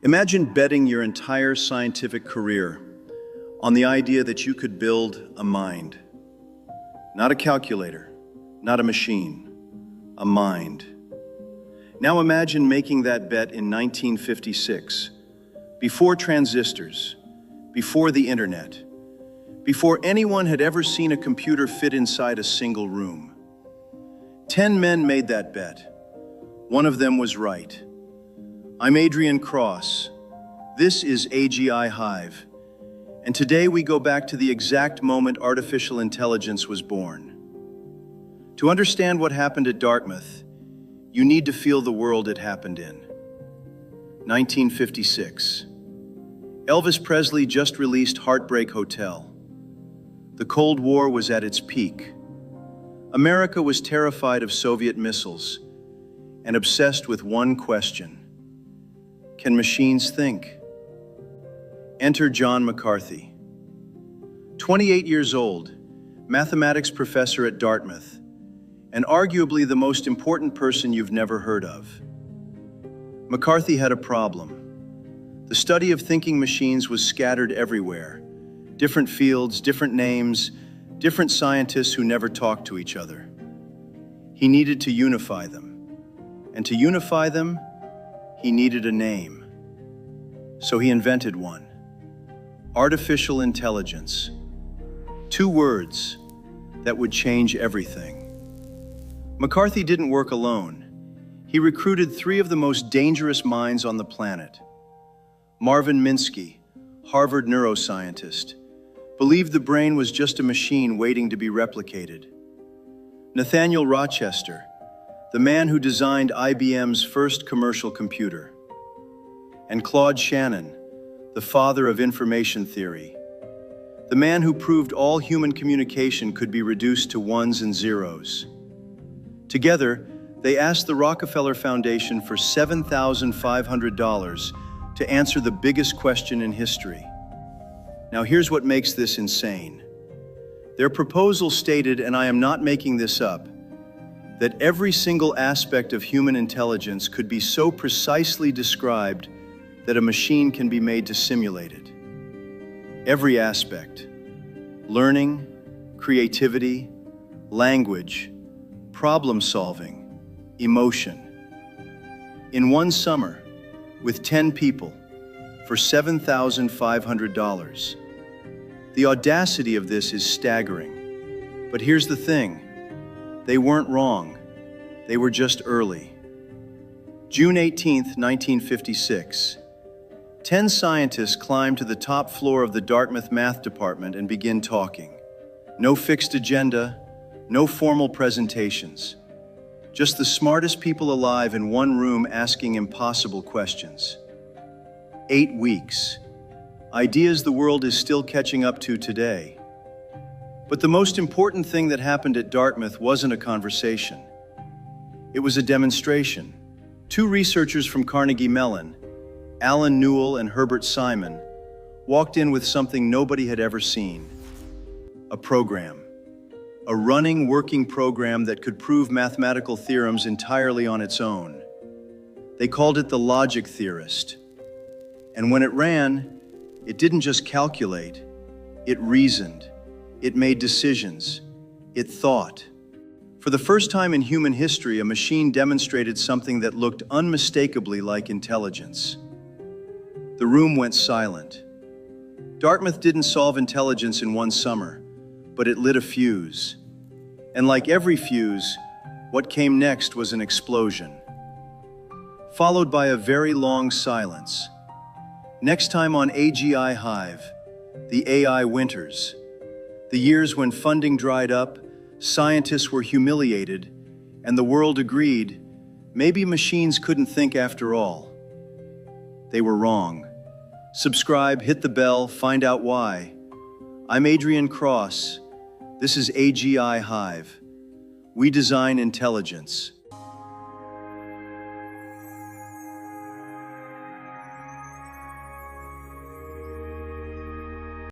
Imagine betting your entire scientific career on the idea that you could build a mind. Not a calculator, not a machine, a mind. Now imagine making that bet in 1956, before transistors, before the internet, before anyone had ever seen a computer fit inside a single room. 10 men made that bet. One of them was right. I'm Adrian Cross. This is AGI Hive. And today we go back to the exact moment artificial intelligence was born. To understand what happened at Dartmouth, you need to feel the world it happened in. 1956. Elvis Presley just released Heartbreak Hotel. The Cold War was at its peak. America was terrified of Soviet missiles and obsessed with one question. Can machines think? Enter John McCarthy. 28 years old, mathematics professor at Dartmouth, and arguably the most important person you've never heard of. McCarthy had a problem. The study of thinking machines was scattered everywhere. Different fields, different names, different scientists who never talked to each other. He needed to unify them. And to unify them, he needed a name. So he invented one. Artificial intelligence. 2 words that would change everything. McCarthy didn't work alone. He recruited 3 of the most dangerous minds on the planet. Marvin Minsky, Harvard neuroscientist, believed the brain was just a machine waiting to be replicated. Nathaniel Rochester, the man who designed IBM's first commercial computer. And Claude Shannon, the father of information theory, the man who proved all human communication could be reduced to ones and zeros. Together, they asked the Rockefeller Foundation for $7,500 to answer the biggest question in history. Now here's what makes this insane. Their proposal stated, and I am not making this up, that every single aspect of human intelligence could be so precisely described that a machine can be made to simulate it. Every aspect: learning, creativity, language, problem solving, emotion. In one summer, with 10 people, for $7,500. The audacity of this is staggering. But here's the thing. They weren't wrong. They were just early. June 18th, 1956. 10 scientists climbed to the top floor of the Dartmouth math department and begin talking. No fixed agenda, no formal presentations. Just the smartest people alive in one room asking impossible questions. 8 weeks. Ideas the world is still catching up to today. But the most important thing that happened at Dartmouth wasn't a conversation. It was a demonstration. 2 researchers from Carnegie Mellon, Alan Newell and Herbert Simon, walked in with something nobody had ever seen. A program. A running, working program that could prove mathematical theorems entirely on its own. They called it the logic theorist. And when it ran, it didn't just calculate, it reasoned. It made decisions. It thought. For the first time in human history, a machine demonstrated something that looked unmistakably like intelligence. The room went silent. Dartmouth didn't solve intelligence in one summer, but it lit a fuse. And like every fuse, what came next was an explosion, followed by a very long silence. Next time on AGI Hive, the AI winters. The years when funding dried up, scientists were humiliated, and the world agreed, maybe machines couldn't think after all. They were wrong. Subscribe, hit the bell, find out why. I'm Adrian Cross. This is AGI Hive. We design intelligence.